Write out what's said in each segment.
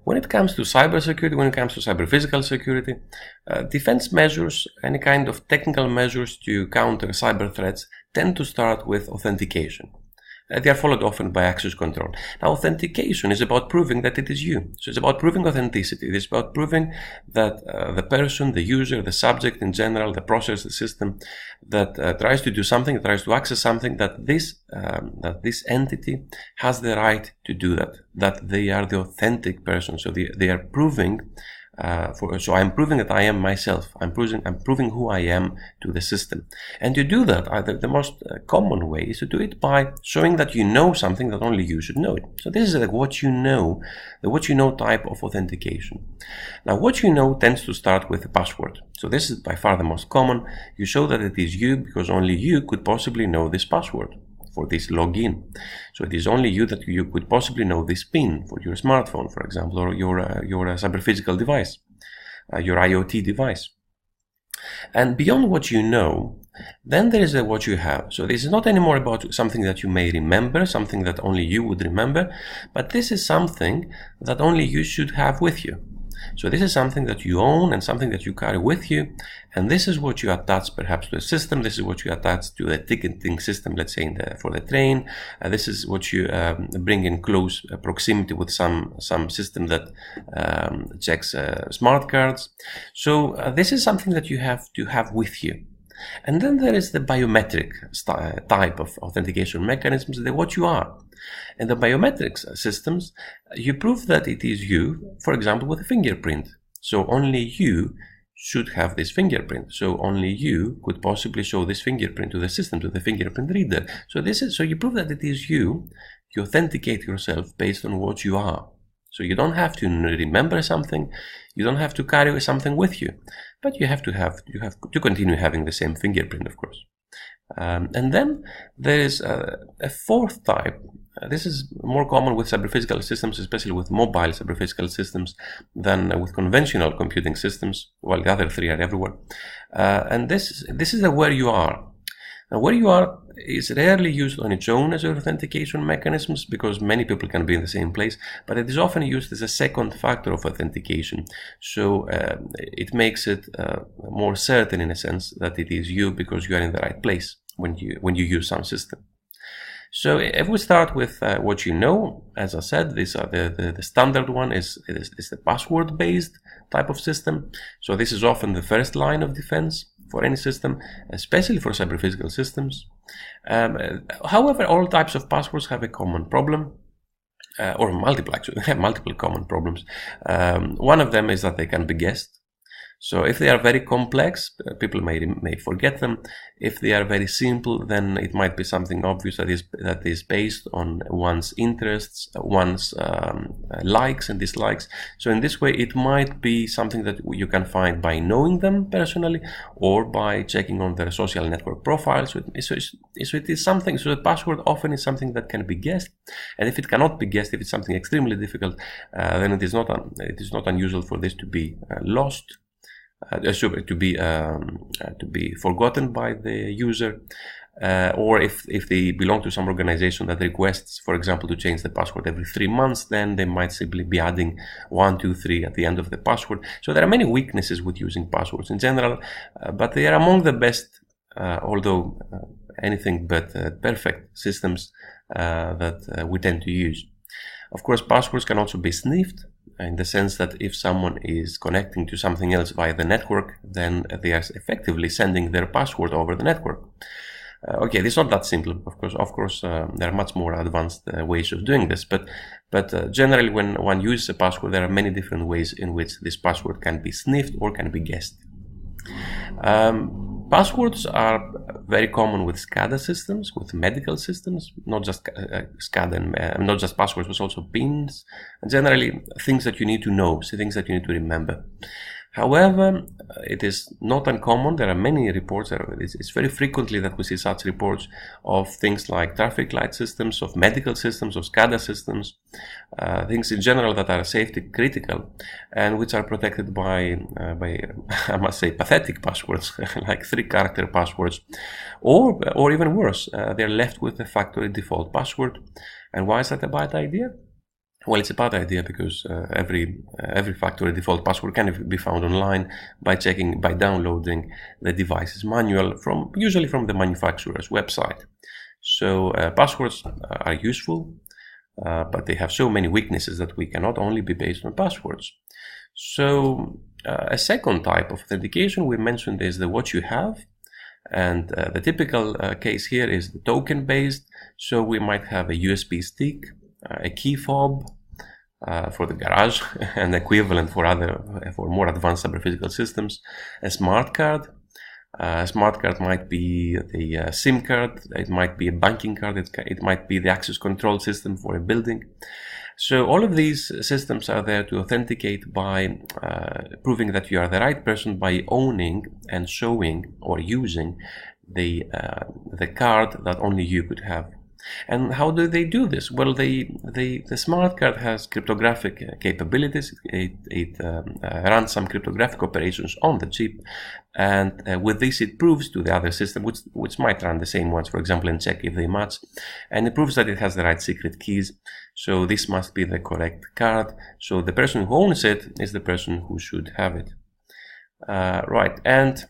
When it comes to cybersecurity, when it comes to cyber-physical security, defense measures, any kind of technical measures to counter cyber threats tend to start with authentication. They are followed often by access control. Now, authentication is about proving that it is you. So it's about proving authenticity. It is about proving that the person, the user, the subject in general, the process, the system that tries to do something, tries to access something, that this entity has the right to do that they are the authentic person. So they are proving. So I'm proving that I am myself. I'm proving who I am to the system. And to do that, the most common way is to do it by showing that you know something that only you should know it. So this is like what you know, the what you know type of authentication. Now, what you know tends to start with a password. So this is by far the most common. You show that it is you because only you could possibly know this password for this login. So it is only you that you could possibly know this PIN for your smartphone, for example, or your cyber-physical device, your IoT device. And beyond what you know, then there is what you have. So this is not anymore about something that you may remember, something that only you would remember, but this is something that only you should have with you. So this is something that you own and something that you carry with you, and this is what you attach perhaps to a system. This is what you attach to a ticketing system, let's say for the train. This is what you bring in close proximity with some system that checks smart cards. So this is something that you have to have with you. And then there is the biometric type of authentication mechanisms, what you are. In the biometrics systems, you prove that it is you, for example, with a fingerprint. So only you should have this fingerprint. So only you could possibly show this fingerprint to the system, to the fingerprint reader. So you prove that it is you. You authenticate yourself based on what you are. So you don't have to remember something, you don't have to carry something with you, but you have to continue having the same fingerprint, of course. And then there is a fourth type. This is more common with cyber-physical systems, especially with mobile cyber-physical systems, than with conventional computing systems. Well, the other three are everywhere. And this is the where you are. Now, where you are is rarely used on its own as authentication mechanisms because many people can be in the same place, but it is often used as a second factor of authentication. So it makes it more certain in a sense that it is you because you are in the right place when you use some system. So if we start with what you know, as I said, these are the standard one is the password-based type of system. So this is often the first line of defense for any system, especially for cyber-physical systems. However, all types of passwords have a common problem, or multiple actually, they have multiple common problems. One of them is that they can be guessed. So if they are very complex, people may forget them. If they are very simple, then it might be something obvious that is based on one's interests, one's likes and dislikes. So in this way, it might be something that you can find by knowing them personally or by checking on their social network profiles. So it is something. So the password often is something that can be guessed, and if it cannot be guessed, if it's something extremely difficult, then it is not unusual for this to be lost. To be forgotten by the user, or if they belong to some organization that requests, for example, to change the password every 3 months, then they might simply be adding 1, 2, 3 at the end of the password. So there are many weaknesses with using passwords in general, but they are among the best, although anything but perfect systems that we tend to use. Of course, passwords can also be sniffed, in the sense that if someone is connecting to something else via the network, then they are effectively sending their password over the network. Okay, this is not that simple. Of course, there are much more advanced ways of doing this, but generally, when one uses a password, there are many different ways in which this password can be sniffed or can be guessed. Passwords are very common with SCADA systems, with medical systems, not just SCADA, and not just passwords, but also PINs, and generally things that you need to know, things that you need to remember. However, it is not uncommon. There are many reports. It's very frequently that we see such reports of things like traffic light systems, of medical systems, of SCADA systems, things in general that are safety critical and which are protected by I must say, pathetic passwords, like 3-character passwords, or even worse, they're left with a factory default password. And why is that a bad idea? Well, it's a bad idea because every factory default password can be found online by downloading the device's manual usually from the manufacturer's website. So passwords are useful, but they have so many weaknesses that we cannot only be based on passwords. So a second type of authentication we mentioned is the what you have. And the typical case here is the token based. So we might have a USB stick, a key fob for the garage, and equivalent for more advanced cyber-physical systems, a smart card. A smart card might be the SIM card, it might be a banking card, it might be the access control system for a building. So all of these systems are there to authenticate by proving that you are the right person by owning and showing or using the card that only you could have. And how do they do this? Well, the smart card has cryptographic capabilities. It runs some cryptographic operations on the chip, and with this it proves to the other system, which might run the same ones, for example, and check if they match, and it proves that it has the right secret keys. So this must be the correct card. So the person who owns it is the person who should have it. Right, and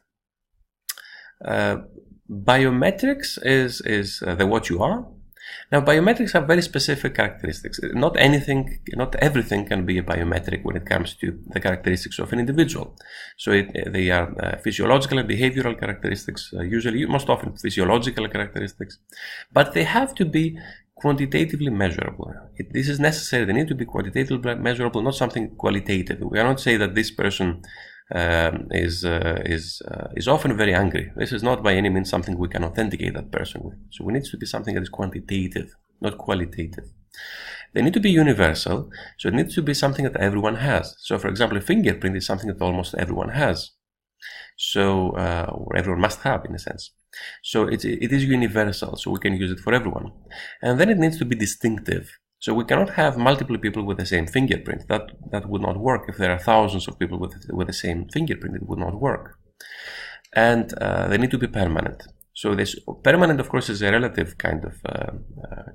biometrics is the what you are. Now, biometrics have very specific characteristics. Not everything can be a biometric when it comes to the characteristics of an individual. So they are physiological and behavioral characteristics, usually, most often physiological characteristics, but they have to be quantitatively measurable. This is necessary. They need to be quantitatively measurable, not something qualitative. We cannot say that this person is often very angry. This is not by any means something we can authenticate that person with. So it needs to be something that is quantitative, not qualitative. They need to be universal, so it needs to be something that everyone has. So, for example, a fingerprint is something that almost everyone has. So, or everyone must have, in a sense. So it is universal, so we can use it for everyone. And then it needs to be distinctive. So we cannot have multiple people with the same fingerprint. That would not work. If there are thousands of people with the same fingerprint, it would not work. And they need to be permanent. So this permanent, of course, is a relative kind of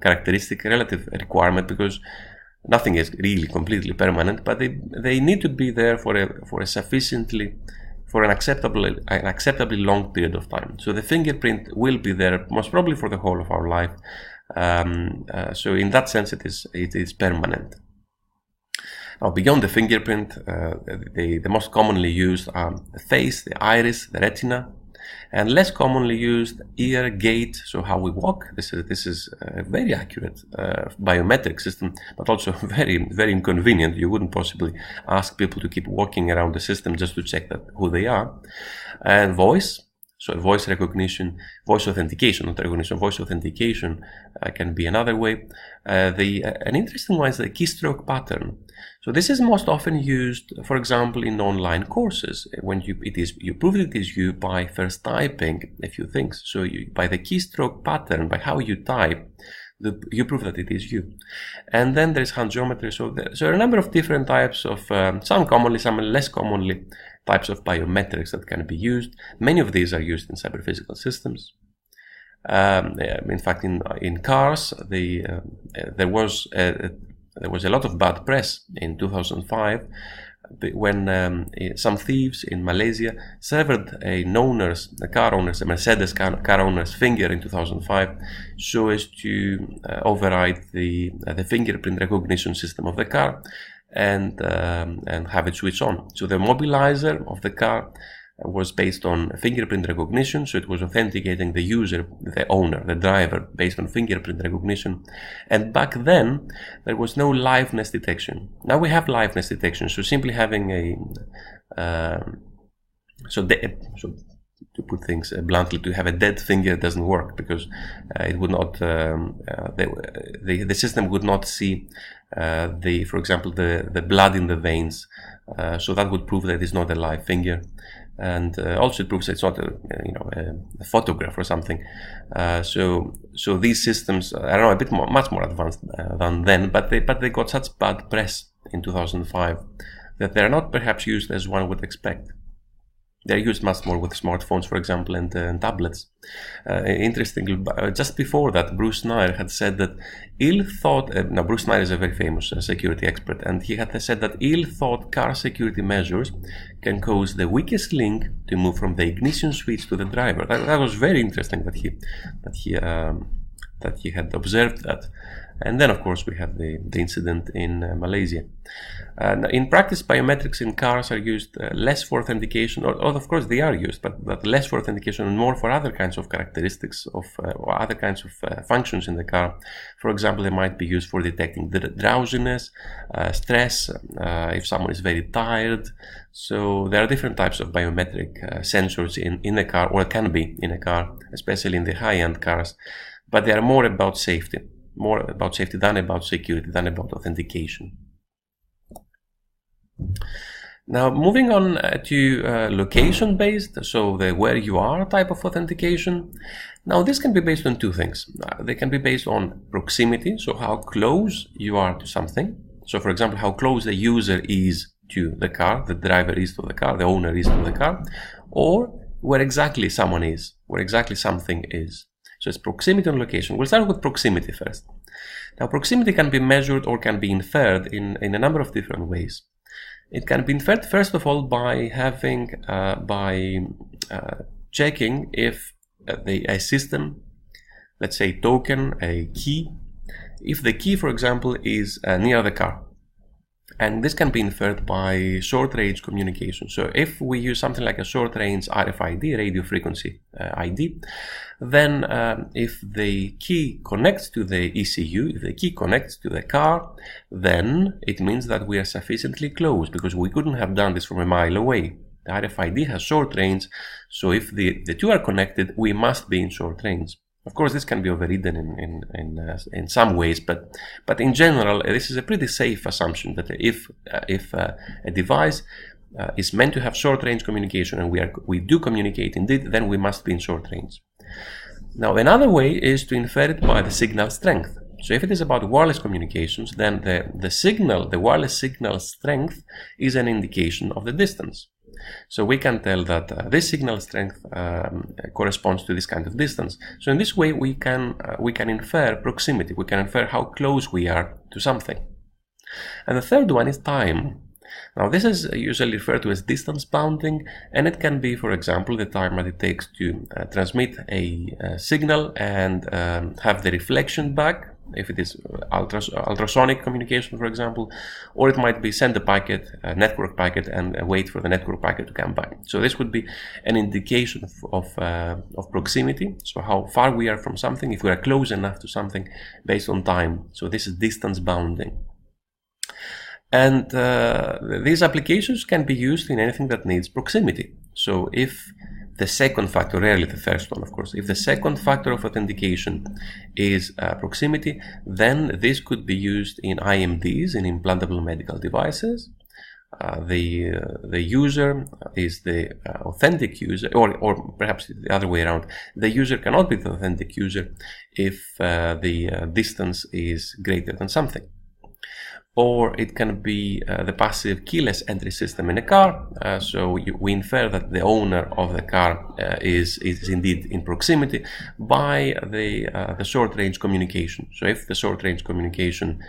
characteristic, a relative requirement, because nothing is really completely permanent. But they need to be there for an acceptably long period of time. So the fingerprint will be there most probably for the whole of our life. So in that sense, it is permanent. Now, beyond the fingerprint, the most commonly used are the face, the iris, the retina, and less commonly used ear, gait, so how we walk. This is a very accurate biometric system, but also very, very inconvenient. You wouldn't possibly ask people to keep walking around the system just to check who they are. And voice. So voice recognition, voice authentication, not recognition, voice authentication can be another way. An interesting one is the keystroke pattern. So this is most often used, for example, in online courses, when you prove that it is you by first typing a few things. So by the keystroke pattern, by how you type, you prove that it is you. And then there's hand geometry. So there are a number of different types of, some commonly, some less commonly, types of biometrics that can be used. Many of these are used in cyber-physical systems. In fact, in cars, there was a lot of bad press in 2005 when some thieves in Malaysia severed a Mercedes car owner's finger in 2005 so as to override the fingerprint recognition system of the car and have it switch on. So the mobilizer of the car was based on fingerprint recognition, so it was authenticating the user, the owner, the driver, based on fingerprint recognition. And back then, there was no liveness detection. Now we have liveness detection, so simply having to put things bluntly, to have a dead finger doesn't work, because it would not, the system would not see for example, the blood in the veins. So that would prove that it's not a live finger. And also it proves it's not a photograph or something. So these systems are much more advanced than then, but they got such bad press in 2005 that they are not perhaps used as one would expect. They're used much more with smartphones, for example, and tablets. Interestingly, just before that, Bruce Nair had said that ill-thought, now Bruce Nair is a very famous security expert, and he had said that ill-thought car security measures can cause the weakest link to move from the ignition switch to the driver. That was very interesting that he had observed that. And then, of course, we have the incident in Malaysia. In practice, biometrics in cars are used less for authentication, or of course they are used, but less for authentication and more for other kinds of characteristics of or other kinds of functions in the car. For example, they might be used for detecting drowsiness, stress, if someone is very tired. So there are different types of biometric sensors in a car, or can be in a car, especially in the high-end cars, but they are more about safety than about security, than about authentication. Now, moving on to location-based, so the where you are type of authentication. Now, this can be based on two things. They can be based on proximity, so how close you are to something. So, for example, how close the user is to the car, the driver is to the car, the owner is to the car, or where exactly someone is, where exactly something is. So it's proximity and location. We'll start with proximity first. Now, proximity can be measured or can be inferred in a number of different ways. It can be inferred, first of all, by checking if a system, let's say token, a key, if the key, for example, is near the car. And this can be inferred by short-range communication. So if we use something like a short-range RFID, radio frequency ID, then if the key connects to the ECU, if the key connects to the car, then it means that we are sufficiently close, because we couldn't have done this from a mile away. The RFID has short range, so if the two are connected, we must be in short range. Of course, this can be overridden in some ways, but in general, this is a pretty safe assumption that if a device is meant to have short-range communication and we do communicate indeed, then we must be in short range. Now, another way is to infer it by the signal strength. So if it is about wireless communications, then the wireless signal strength is an indication of the distance. So we can tell that this signal strength corresponds to this kind of distance. So in this way, we can infer proximity. We can infer how close we are to something. And the third one is time. Now, this is usually referred to as distance bounding, and it can be, for example, the time that it takes to transmit a signal and have the reflection back, if it is ultrasonic communication, for example, or it might be send a packet, a network packet, and wait for the network packet to come back. So this would be an indication of proximity, so how far we are from something, if we are close enough to something based on time. So this is distance bounding. And these applications can be used in anything that needs proximity. So if the second factor, rarely the first one, of course, if the second factor of authentication is proximity, then this could be used in IMDs, in implantable medical devices. The user is the authentic user, or perhaps the other way around. The user cannot be the authentic user if the distance is greater than something. Or it can be the passive keyless entry system in a car. So we infer that the owner of the car is indeed in proximity by the short-range communication. So if the short-range communication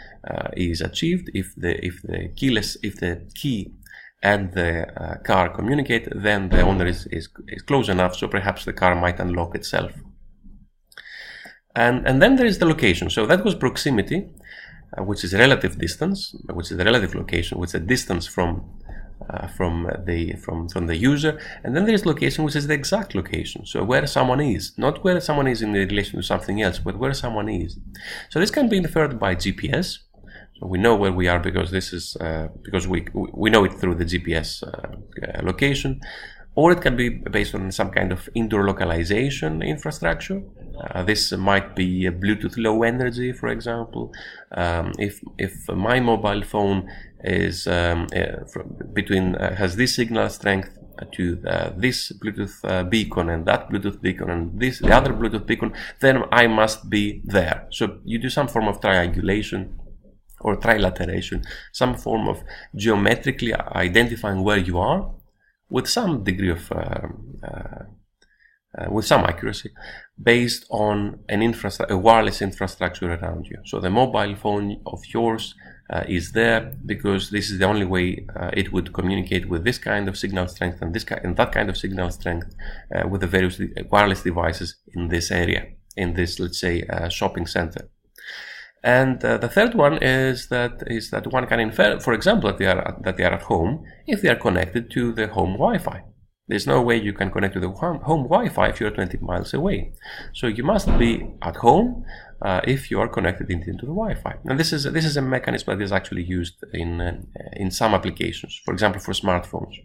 is achieved, if the key and the car communicate, then the owner is close enough. So perhaps the car might unlock itself. And then there is the location. So that was proximity, which is relative distance, which is the relative location, which is the distance from the user, and then there is location, which is the exact location. So where someone is, not where someone is in relation to something else, but where someone is. So this can be inferred by GPS. So we know where we are because this is because we know it through the GPS location. Or it can be based on some kind of indoor localization infrastructure. This might be a Bluetooth low energy, for example. If my mobile phone is has this signal strength to this Bluetooth beacon and that Bluetooth beacon and the other Bluetooth beacon, then I must be there. So you do some form of triangulation or trilateration, some form of geometrically identifying where you are with some degree of with some accuracy, based on a wireless infrastructure around you. So the mobile phone of yours is there because this is the only way it would communicate with this kind of signal strength and that kind of signal strength with the various wireless devices in this area, in this, let's say, shopping center. And the third one is that one can infer, for example, that they are at home if they are connected to the home Wi-Fi. There's no way you can connect to the home Wi-Fi if you're 20 miles away. So you must be at home if you are connected into the Wi-Fi. And this is a mechanism that is actually used in some applications, for example, for smartphones.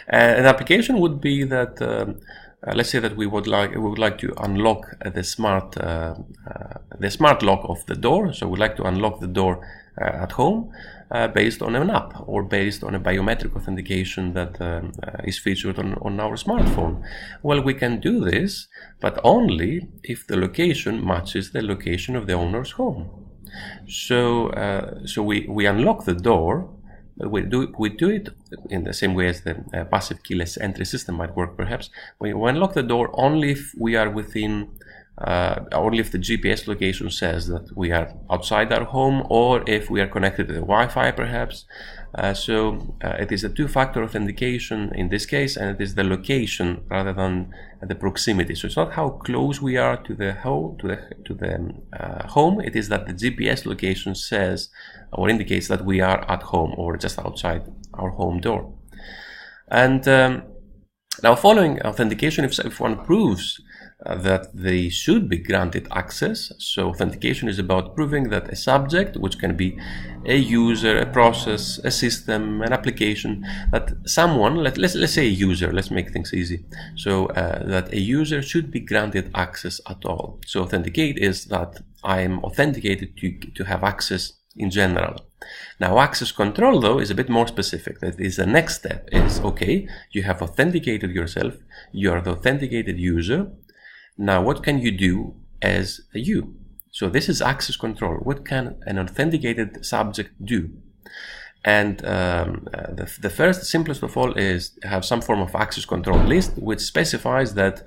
An application would be that let's say that we would like to unlock the smart lock of the door. So we'd like to unlock the door at home based on an app or based on a biometric authentication that is featured on our smartphone. Well, we can do this, but only if the location matches the location of the owner's home. So we unlock the door. We do it in the same way as the passive keyless entry system might work, perhaps. We unlock the door only if we are within, only if the GPS location says that we are outside our home, or if we are connected to the Wi-Fi, perhaps. So it is a two-factor authentication in this case, and it is the location rather than the proximity. So it's not how close we are to the home. It is that the GPS location says or indicates that we are at home or just outside our home door. And now, following authentication, if one proves that they should be granted access. So authentication is about proving that a subject, which can be a user, a process, a system, an application, that someone, let's say a user, let's make things easy. So that a user should be granted access at all. So authenticate is that I am authenticated to have access in general. Now, access control, though, is a bit more specific. That is the next step. Is okay, you have authenticated yourself, you are the authenticated user. Now, what can you do as a you? So this is access control. What can an authenticated subject do? And the first, simplest of all, is have some form of access control list, which specifies that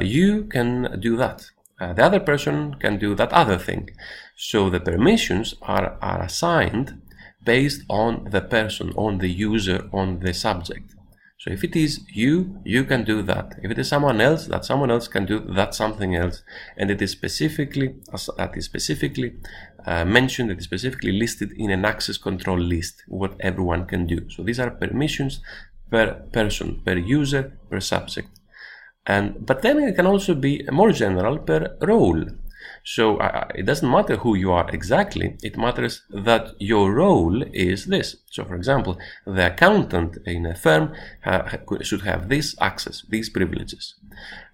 you can do that. The other person can do that other thing. So the permissions are assigned based on the person, on the user, on the subject. So if it is you, you can do that. If it is someone else, that someone else can do that something else. And it is specifically mentioned, it is specifically listed in an access control list, what everyone can do. So these are permissions per person, per user, per subject. But then it can also be more general per role. So it doesn't matter who you are exactly, it matters that your role is this. So for example, the accountant in a firm should have this access, these privileges.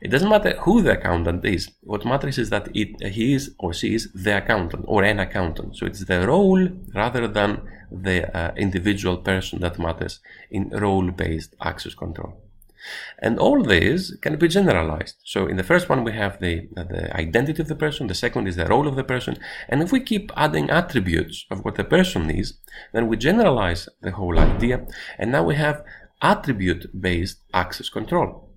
It doesn't matter who the accountant is. What matters is that he is or she is the accountant or an accountant. So it's the role rather than the individual person that matters in role-based access control. And all this can be generalized. So in the first one we have the identity of the person, the second is the role of the person, and if we keep adding attributes of what the person is, then we generalize the whole idea, and now we have attribute-based access control.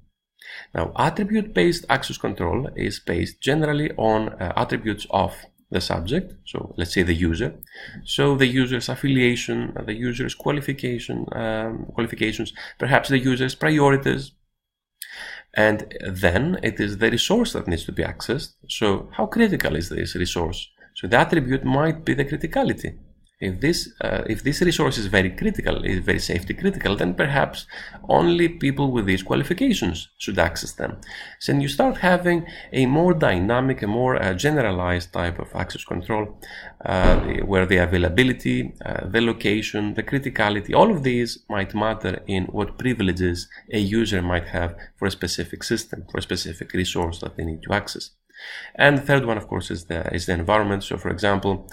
Now, attribute-based access control is based generally on attributes of the subject, so let's say the user, so the user's affiliation, the user's qualifications, perhaps the user's priorities, and then it is the resource that needs to be accessed. So how critical is this resource? So the attribute might be the criticality. If this resource is very critical, is very safety critical, then perhaps only people with these qualifications should access them. So you start having a more dynamic, a more generalized type of access control, where the availability, the location, the criticality, all of these might matter in what privileges a user might have for a specific system, for a specific resource that they need to access. And the third one, of course, is the environment. So, for example,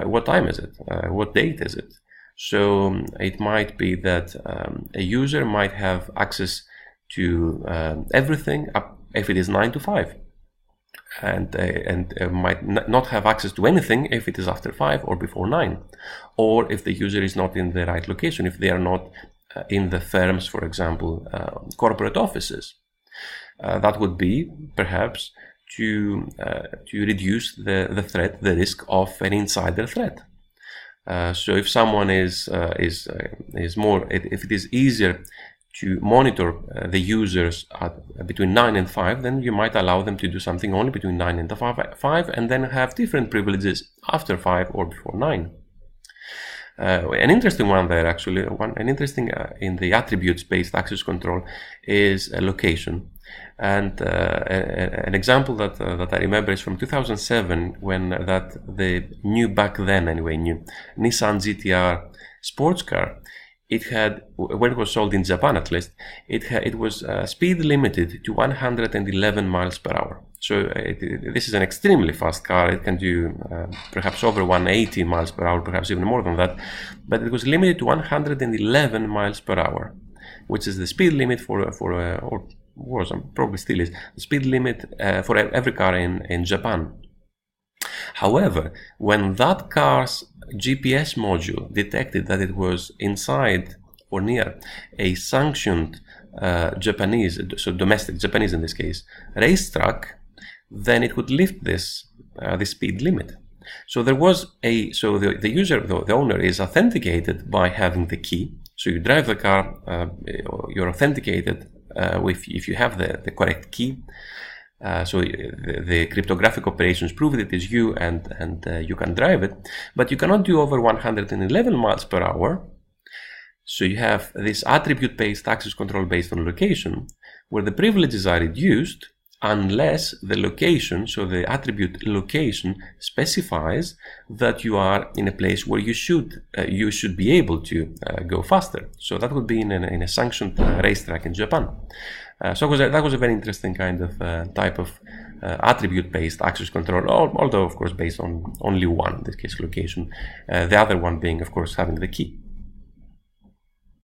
what time is it? What date is it? So it might be that a user might have access to everything if it is 9 to 5, and might not have access to anything if it is after 5 or before 9, or if the user is not in the right location, if they are not in the firm's, for example, corporate offices. That would be perhaps to reduce the threat, the risk of an insider threat. So if someone if it is easier to monitor the users at between 9 and 5, then you might allow them to do something only between 9 and 5, and then have different privileges after 5 or before 9. An interesting one there, actually, an interesting in the attributes-based access control is location. And an example that I remember is from 2007, when the new, back then anyway, new Nissan GT-R sports car. It had, when it was sold in Japan at least, it was speed limited to 111 miles per hour. So this is an extremely fast car. It can do perhaps over 180 miles per hour, perhaps even more than that. But it was limited to 111 miles per hour, which is the speed limit or probably still is, the speed limit for every car in Japan. However, when that car's GPS module detected that it was inside or near a sanctioned Japanese, so domestic Japanese in this case, racetrack, then it would lift this speed limit. So there was the user, the owner, is authenticated by having the key. So you drive the car, you're authenticated if you have the correct key. So the cryptographic operations prove that it is you, and you can drive it, but you cannot do over 111 miles per hour. So you have this attribute-based access control based on location, where the privileges are reduced unless the location, so the attribute location, specifies that you are in a place where you should be able to go faster. So that would be in a sanctioned racetrack in Japan. So that was a very interesting kind of type of attribute-based access control, although of course based on only one, in this case location, the other one being of course having the key.